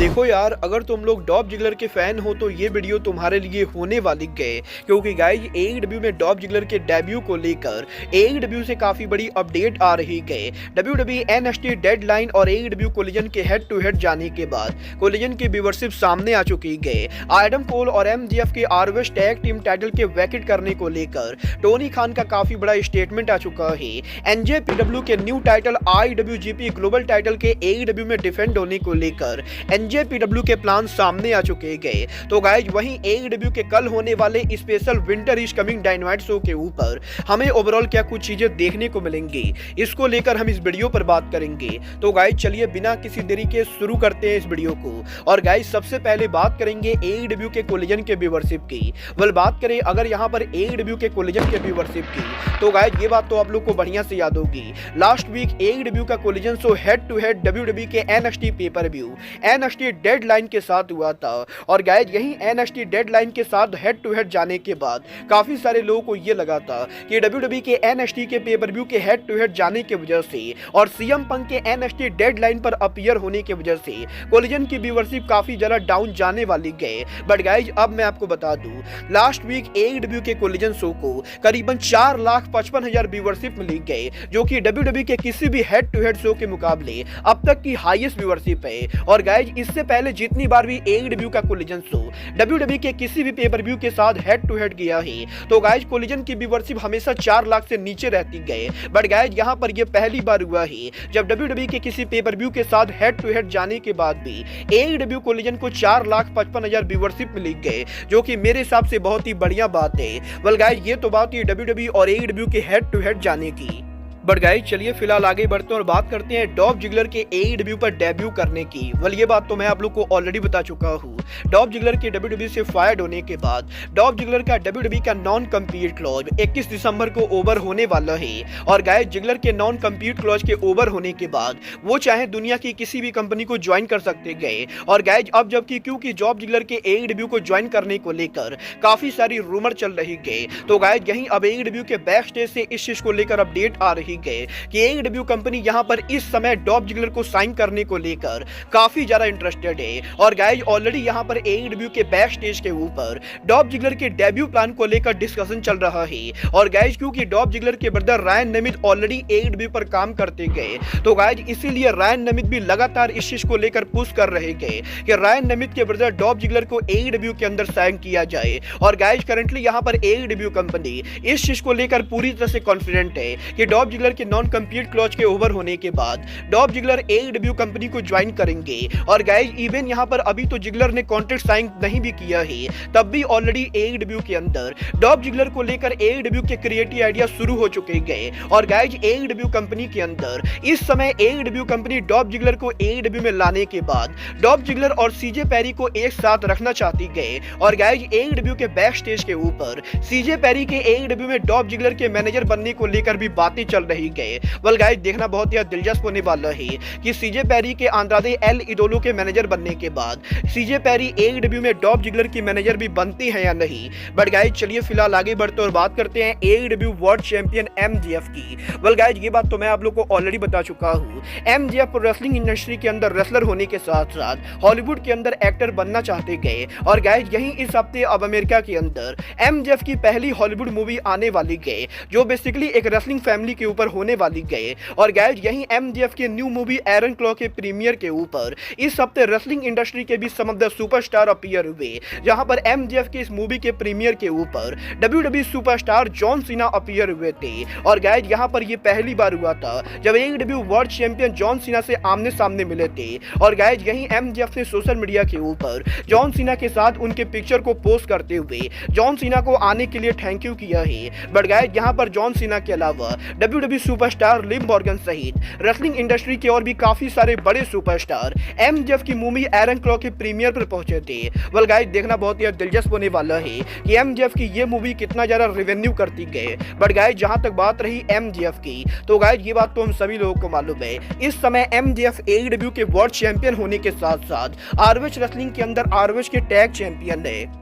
देखो यार, अगर तुम लोग डॉल्फ जिगलर के फैन हो तो ये वीडियो तुम्हारे लिए होने वाली है, क्योंकि गाइस एईडब्ल्यू में डॉल्फ जिगलर के डेब्यू को लेकर एईडब्ल्यू से काफी बड़ी अपडेट आ रही है। डब्ल्यूडब्ल्यूई एनएक्सटी डेडलाइन और एईडब्ल्यू कोलिजन के हेड टू हेड जाने के बाद कोलिजन की व्यूअरशिप सामने आ चुकी है। एडम कोल और एमजेएफ के आरओएच टैग टीम टाइटल के वैकेट करने को लेकर टोनी खान का काफी बड़ा स्टेटमेंट आ चुका है। एनजेपीडब्ल्यू के new title IWGP global title के एईडब्ल्यू में डिफेंड होने को लेकर एनजेपीडब्ल्यू के प्लान सामने आ चुके गए। तो गाइज वहीं एईडब्ल्यू के कल होने वाले special winter is coming dynamite show के ऊपर हमें ओवरऑल क्या कुछ चीजें देखने को मिलेंगी, इसको लेकर हम इस वीडियो पर बात करेंगे। तो गाइज चलिए बिना किसी देरी के शुरू करते हैं इस वीडियो को। और गाइज सबसे पहले बात करेंगे एईडब्ल्यू के कोलिजन के व्यूअरशिप की। बात करें अगर यहाँ पर एईडब्ल्यू के कोलिजन के व्यूअरशिप की, तो गाइज ये बात तो आप लोग को बढ़िया से याद होगी। लास्ट वीक एईडब्ल्यू का collision show head to head WWE के NXT pay per view NXT deadline के साथ हुआ था। और गाइज यही एनएक्सटी डेडलाइन के साथ हेड टू हेड जाने के बाद काफी सारे लोगों को ये लगा था कि डब्ल्यूडब्ल्यूई के एनएक्सटी के पेपर व्यू के हेड टू हेड जाने की वजह से और सीएम पंक के एनएक्सटी डेडलाइन पर अपीयर होने की वजह से कोलिजन की व्यूअरशिप काफी ज्यादा डाउन जाने वाली गए। बट गाइज अब मैं आपको बता दूं, लास्ट वीक एईडब्ल्यू के कोलिजन शो को करीबन 4,55,000 व्यूअरशिप मिली गए, जो कि डब्ल्यूडब्ल्यूई के किसी भी हेड टू हेड शो के मुकाबले अब तक की हाईएस्ट व्यूअरशिप है। और गाइज इससे पहले जितनी बार भी एईडब्ल्यू का कोलिजन शो डब्ल्यूडब्ल्यूई के किसी भी पेपर व्यू के साथ हेड टू हेड गया है, तो गाइज कोलिजन की व्यूअरशिप हमेशा 4 लाख से नीचे रहती गए। बट गाइज यहाँ पर यह पहली बार हुआ है जब डब्ल्यूडब्ल्यूई के किसी पेपर व्यू के साथ हेड टू हेड जाने के बाद भी एईडब्ल्यू कोलिजन को 4,55,000 व्यूअरशिप मिली गए, जो कि मेरे हिसाब से बहुत ही बढ़िया बात है। वेल गाइज ये तो बात है डब्ल्यूडब्ल्यूई और एईडब्ल्यू के हेड टू हेड जाने की। बट गाइज चलिए फिलहाल आगे बढ़ते हैं और बात करते हैं डॉल्फ जिगलर के एईडब्ल्यू पर डेब्यू करने की। ये बात तो मैं आप लोग को ऑलरेडी बता चुका हूँ। डॉल्फ जिगलर के डब्ल्यूडब्ल्यूई से फायर्ड होने के बाद डॉल्फ जिगलर का डब्ल्यूडब्ल्यूई का नॉन कम्पीट क्लॉज 21 दिसंबर को ओवर होने वाला है। और गाइज जिगलर के नॉन कम्पीट क्लॉज के ओवर होने के बाद वो चाहे दुनिया की किसी भी कंपनी को ज्वाइन कर सकते गए। और गाइज अब जबकि क्योंकि डॉल्फ जिगलर के एईडब्ल्यू को ज्वाइन करने को लेकर काफी सारी रूमर चल रही गए, तो गाइज यहीं अब एईडब्ल्यू के बैक स्टेज से इस चीज को लेकर अपडेट आ रही है कि एईडब्ल्यू कंपनी यहां पर इस समय डॉल्फ जिगलर को साइन करने को लेकर काफी ज्यादा इंटरेस्टेड है। और गाइज ऑलरेडी यहां पर एईडब्ल्यू के बैक स्टेज के ऊपर डॉल्फ जिगलर के डेब्यू प्लान को लेकर डिस्कशन चल रहा है। और गाइज क्योंकि डॉल्फ जिगलर के ब्रदर रायन नेमिथ ऑलरेडी एईडब्ल्यू पर काम करते गए, तो गाइज इसीलिए रायन नेमिथ भी लगातार इस चीज को लेकर पुश कर रहे गए कि रायन नेमिथ के ब्रदर डॉल्फ जिगलर को एईडब्ल्यू के अंदर साइन किया जाए। और गाइज करंटली यहां पर एईडब्ल्यू कंपनी इस चीज को लेकर पूरी तरह से कॉन्फिडेंट है कि डॉल्फ जिगलर के नॉन कम्पीट क्लॉज के ओवर होने के बाद डॉल्फ जिगलर एईडब्ल्यू कंपनी को ज्वाइन करेंगे। और गाइज इवन यहां पर अभी तो जिगलर ने कॉन्ट्रैक्ट साइन नहीं भी किया है, तब भी ऑलरेडी एईडब्ल्यू के अंदर डॉल्फ जिगलर को लेकर एईडब्ल्यू के क्रिएटिव आइडिया शुरू हो चुके गए। और गाइज एईडब्ल्यू कंपनी के अंदर इस समय एईडब्ल्यू कंपनी डॉल्फ जिगलर को एईडब्ल्यू में लाने के बाद डॉल्फ जिगलर और सीजे पेरी को एक साथ रखना चाहती गए। और गाइज एईडब्ल्यू के बैक स्टेज के ऊपर सीजे पेरी के एईडब्ल्यू में डॉल्फ जिगलर के मैनेजर बनने को लेकर भी बातें चल रही गए। गाइस देखना बहुत ही दिलचस्प होने वाला है कि सीजे पेरी के आंद्रादे एल इडोलो के मैनेजर बनने के बाद सीजे पेरी एईडब्ल्यू में डॉल्फ जिगलर की मैनेजर भी बनती है या नहीं। बट गाइस चलिए फिलहाल आगे बढ़ते और बात करते हैं एईडब्ल्यू वर्ल्ड चैंपियन एमजेएफ की। गाइस ये बात तो मैं आप लोग को ऑलरेडी बता चुका हूँ। एमजेएफ रेसलिंग इंडस्ट्री के अंदर रेसलर होने के साथ साथ हॉलीवुड के अंदर एक्टर बनना चाहते गए। और गाइस यही इस हफ्ते अब अमेरिका के अंदर एमजेएफ की पहली हॉलीवुड मूवी आने वाली गए, जो बेसिकली एक रेसलिंग फैमिली के ऊपर होने वाली गए। और गाइज यहीं एमजेएफ के न्यू मूवी आयरन क्लॉ के प्रीमियर के ऊपर इस हफ्ते रेसलिंग इंडस्ट्री के भी सम ऑफ द सुपरस्टार अपीयर हुए, जहां पर एमजेएफ के इस मूवी के प्रीमियर के ऊपर WWE superstar John Cena appear हुए थे। और गाइज यहां पर ये पहली बार हुआ था जब AEW world champion John Cena से आमने सामने मिले थे। और गाइज यहीं एमजेएफ ने सोशल मीडिया के ऊपर जॉन सीना के साथ उनके पिक्चर को पोस्ट करते हुए जॉन सीना को आने के लिए थैंक यू किया है। बट गाइज यहां पर जॉन सीना के अलावा डब्ल्यूडब्ल्यूई सुपरस्टार लिम मॉर्गन सहित रेसलिंग इंडस्ट्री के और भी काफी सारे बड़े सुपरस्टार एमजेएफ की मूवी आयरन क्लॉ के प्रीमियर पर पहुंचे थे। गाइस देखना बहुत ही दिलचस्प होने वाला है कि एमजेएफ की ये मूवी कितना ज्यादा रेवेन्यू करती गए। बट गाइस जहां तक बात रही एमजेएफ की, तो गाइस ये बात तो हम सभी लोगों को मालूम है, इस समय एमजेएफ एईडब्ल्यू के वर्ल्ड चैंपियन होने के साथ साथ आरओएच रेसलिंग के अंदर आरओएच के टैग चैंपियन है।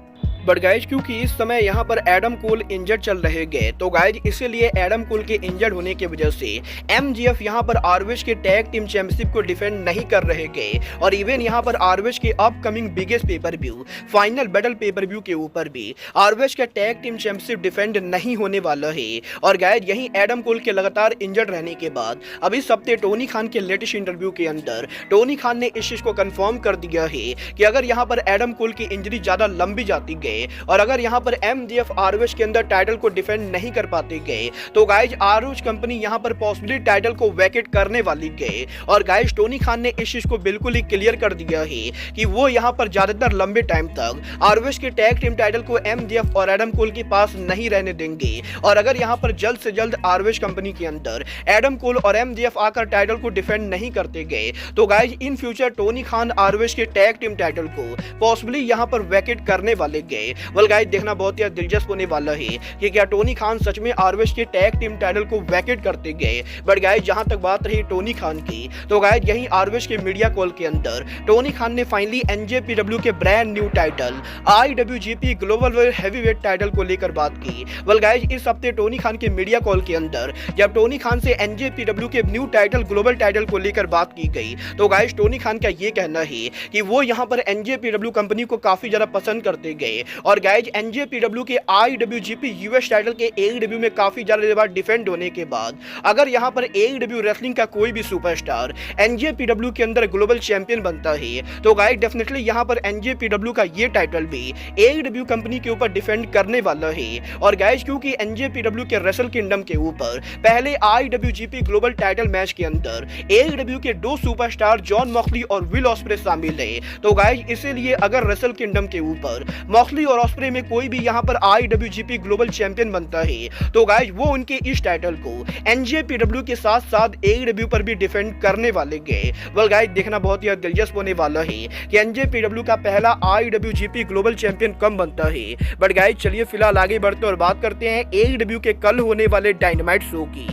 बट गाइज क्योंकि इस समय यहाँ पर एडम कोल इंजर्ड चल रहे गए, तो गाइज इसीलिए एडम कोल के इंजर्ड होने की वजह से एमजीएफ यहाँ पर आरओएच के टैग टीम चैंपियनशिप को डिफेंड नहीं कर रहे गए। और इवन यहाँ पर आरओएच के upcoming biggest pay per view final battle pay per view के ऊपर भी आरओएच का टैग टीम चैंपियनशिप डिफेंड नहीं होने वाला है। और गाइज यही एडम कोल के लगातार इंजर्ड रहने के बाद अब इस हफ्ते टोनी खान के लेटेस्ट इंटरव्यू के अंदर टोनी खान ने इस चीज को कंफर्म कर दिया है कि अगर यहाँ पर एडम कोल की इंजरी ज्यादा लंबी जाती गए और अगर यहाँ पर एमजीएफ आरओएच के अंदर टाइटल को डिफेंड नहीं कर पाते गए, तो गाइज आरओएच कंपनी यहाँ पर पॉसिबली टाइटल को वैकेट करने वाली गए। और गाइज टोनी खान ने इस चीज को बिल्कुल ही क्लियर कर दिया है कि वो यहाँ पर ज्यादातर लंबे टाइम तक आरओएच के टैग टीम टाइटल को एमजीएफ और एडम कोल के पास नहीं रहने देंगे। और अगर यहाँ पर जल्द से जल्द आरओएच कंपनी के अंदर एडम कोल और एमजीएफ आकर टाइटल को डिफेंड नहीं करते गए, तो guys in future Tony Khan ROH के टैग टीम टाइटल को पॉसिबली यहाँ पर वैकेट करने वाले गए। वेल गाइज देखना बहुत ही दिलचस्प होने वाला है कि क्या टोनी खान सच में आरओएच के टैग टीम टाइटल को वैकेट करते गए। बट गाइज जहां तक बात रही टोनी खान की, तो गाइज यही आरओएच के मीडिया कॉल के अंदर टोनी खान ने फाइनली एनजेपीडब्ल्यू के brand new title IWGP global heavyweight title को लेकर बात की। वेल गाइज इस हफ्ते टोनी खान के मीडिया कॉल के अंदर जब टोनी खान से एनजेपीडब्ल्यू के न्यू टाइटल ग्लोबल टाइटल को लेकर बात की गई, तो गाइज टोनी खान का ये कहना है कि वो यहाँ पर एनजेपीडब्ल्यू कंपनी को काफी ज्यादा पसंद करते गए। और गाइज एनजेपीडब्ल्यू के आईडब्ल्यूजीपी यूएस टाइटल के एईडब्ल्यू में काफी ज्यादा बार डिफेंड होने के बाद अगर यहाँ पर एईडब्ल्यू रेसलिंग का कोई भी सुपरस्टार एनजेपीडब्ल्यू के अंदर ग्लोबल चैंपियन बनता है, तो गाइज डेफिनेटली यहाँ पर एनजेपीडब्ल्यू का ये टाइटल भी एईडब्ल्यू कंपनी के ऊपर डिफेंड करने वाला है। और गाइज क्योंकि एनजेपीडब्ल्यू के रेसल किंगडम के ऊपर पहले आईडब्ल्यूजीपी ग्लोबल टाइटल मैच के अंदर एईडब्ल्यू के दो सुपरस्टार जॉन मॉक्सली और विल ऑस्प्रे शामिल है, तो गाइज इसीलिए अगर रेसल किंगडम के ऊपर मॉक्सली और ऑस्प्रे में कोई भी यहाँ पर आईडब्ल्यूजीपी ग्लोबल चैंपियन बनता है, तो गाइज वो उनके इस टाइटल को एनजेपीडब्ल्यू के साथ साथ एईडब्ल्यू पर भी डिफेंड करने वाले गए। वेल गाइज देखना बहुत ही दिलचस्प होने वाला है कि एनजेपीडब्ल्यू का पहला आईडब्ल्यूजीपी ग्लोबल चैंपियन कब बनता है। बट गाइज चलिए फिलहाल आगे बढ़ते और बात करते हैं एईडब्ल्यू के कल होने वाले डायनामाइट शो की।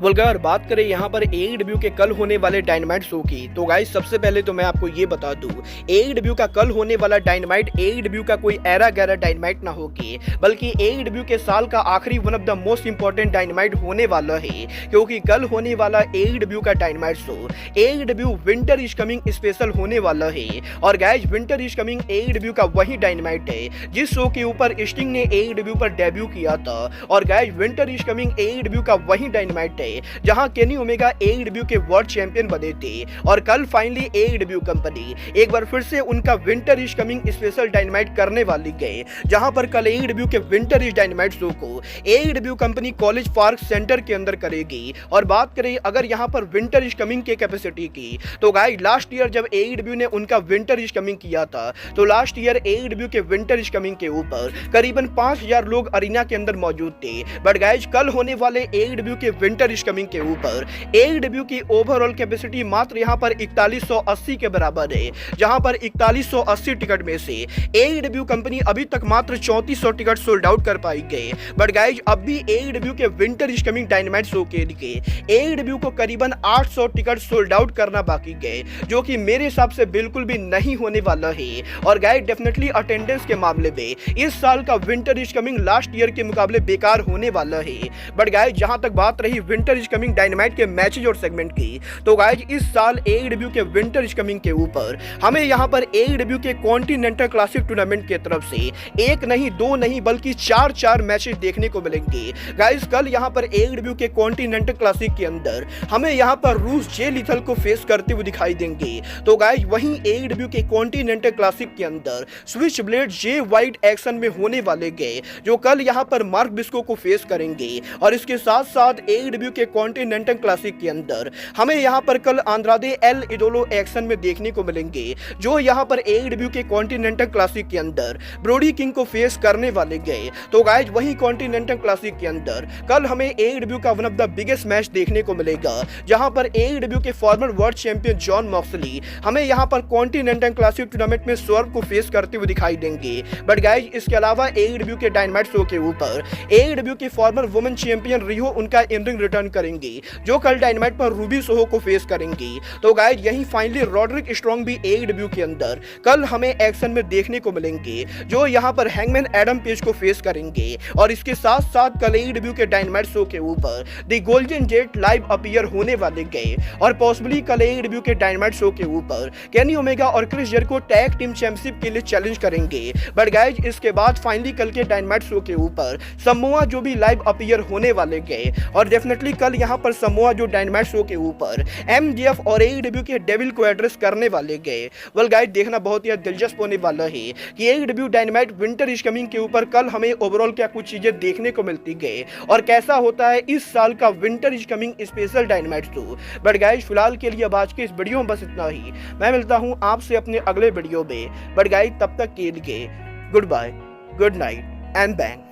अगर बात करें यहाँ पर एईडब्ल्यू के कल होने वाले डायनामाइट शो की, तो गाइस सबसे पहले तो मैं आपको ये बता दूं एईडब्ल्यू का कल होने वाला डायनामाइट एईडब्ल्यू का कोई एरा गैरा डायनामाइट ना होगी, बल्कि एईडब्ल्यू के साल का आखिरी one of the most important dynamite होने वाला है। क्योंकि कल होने वाला एईडब्ल्यू का dynamite show AEW winter is coming special होने वाला है। और guys winter is coming AEW का वही डायनामाइट है जिस शो के ऊपर स्टिंग ने एईडब्ल्यू पर डेब्यू किया था। और guys winter is coming AEW का वही डायनामाइट है जहां केनी ओमेगा एईडब्ल्यू के वर्ल्ड चैंपियन बने थे। और कल फाइनली एईडब्ल्यू कंपनी एक बार फिर से उनका winter is coming special dynamite करने वाली गए, जहां पर कल एईडब्ल्यू के विंटर इज डायनामाइट शो को AEW company college park centre के अंदर करेगी। और बात करें अगर यहां पर विंटर इज कमिंग के कैपेसिटी की, तो गाइस लास्ट ईयर जब एईडब्ल्यू ने उनका विंटर इज कमिंग किया था, तो लास्ट ईयर एईडब्ल्यू के विंटर इज कमिंग के ऊपर करीबन 5000 लोग अरीना के अंदर मौजूद थे। बट गाइस कल होने वाले एईडब्ल्यू के विंटर इज कमिंग के ऊपर एईडब्ल्यू की ओवरऑल कैपेसिटी मात्र यहां पर 4180 के बराबर है, जहां पर 4180 टिकट में से एईडब्ल्यू कंपनी अभी तक मात्र 3400 टिकट सोल्ड आउट कर पाई गए। बट गाइस अब भी एईडब्ल्यू के winter is coming dynamite show के लिए एईडब्ल्यू को करीबन 800 टिकट सोल्ड आउट करना बाकी गए, जो कि मेरे हिसाब से बिल्कुल भी नहीं होने वाला है। और गाइस डेफिनेटली अटेंडेंस के मामले में इस साल का winter is coming last year के मुकाबले बेकार होने वाला है। बट गाइस जहां तक बात रही विंटर इज कमिंग डायनामाइट के मैचेज और सेगमेंट की, तो गाइस इस साल एईडब्ल्यू के विंटर इज कमिंग के ऊपर हमें यहां पर एईडब्ल्यू के कॉन्टिनेंटल क्लासिक टूर्नामेंट की तरफ से एक नहीं दो नहीं बल्कि चार मैचेज देखने को मिलेंगे। गाइस कल यहां पर एईडब्ल्यू के कॉन्टिनेंटल क्लासिक के अंदर हमें यहां पर रूस जे लिथल को फेस करते हुए दिखाई देंगे। तो गाइस वहीं एईडब्ल्यू के कॉन्टिनेंटल क्लासिक के अंदर स्विच ब्लेड जे वाइट एक्शन में होने वाले गए, जो कल यहां पर मार्क बिस्को को फेस करेंगे। और इसके साथ साथ एईडब्ल्यू के कॉन्टिनेंटल क्लासिक के अंदर हमें यहां पर कल आंद्रादे एल इडोलो एक्शन में देखने को मिलेंगे, जो यहां पर एईडब्ल्यू के कॉन्टिनेंटल क्लासिक के अंदर ब्रोडी किंग को फेस करने वाले गए। तो गाइस वही कॉन्टिनेंटल क्लासिक के अंदर कल हमें एईडब्ल्यू का one of the biggest match देखने को मिलेगा, जहां पर एईडब्ल्यू के farmer world champion John Moxley हमें यहां पर कॉन्टिनेंटल क्लासिक टूर्नामेंट में स्वर्ग को फेस करते हुए दिखाई देंगे। बट गाइस इसके अलावा एईडब्ल्यू के डायनामाइट शो के ऊपर एईडब्ल्यू के फॉर्मर वुमेन चैंपियन रिहो उनका इन रिंग रिटर्न करेंगी, जो कल डायनामाइट पर रूबी सोहो को फेस करेंगी। तो गाइज यही फाइनली रॉड्रिक स्ट्रॉन्ग भी एईडब्ल्यू के अंदर कल हमें एक्शन में देखने को मिलेंगे, जो यहाँ पर हैंगमैन एडम पेज को फेस करेंगे। और इसके साथ साथ कल एईडब्ल्यू के डायनामाइट शो के ऊपर the golden jet live appear होने वाले गए और पॉसिबली कल एईडब्ल्यू के डायनामाइट शो के ऊपर केनी ओमेगा और Chris Jericho tag team championship के लिए चैलेंज करेंगे। बट गाइज इसके बाद फाइनली कल के डायनामाइट शो के ऊपर समोआ जो भी लाइव अपीयर होने वाले गए और डेफिनेटली कल यहाँ पर समोआ जो डायनामाइट शो के ऊपर एमजेएफ और एईडब्ल्यू के डेविल को एड्रेस करने वाले गए। वेल गाइस देखना बहुत ही दिलचस्प होने वाला है कि AEW dynamite winter is coming के ऊपर कल हमें ओवरऑल क्या कुछ चीजें देखने को मिलती गए और कैसा होता है इस साल का winter is coming special dynamite show. But guys फिलहाल के लिए अब आज के इस वीडियो में बस इतना ही। मैं मिलता हूं आपसे अपने अगले वीडियो में। बट गाइस तब तक के लिए goodbye, good night and bang.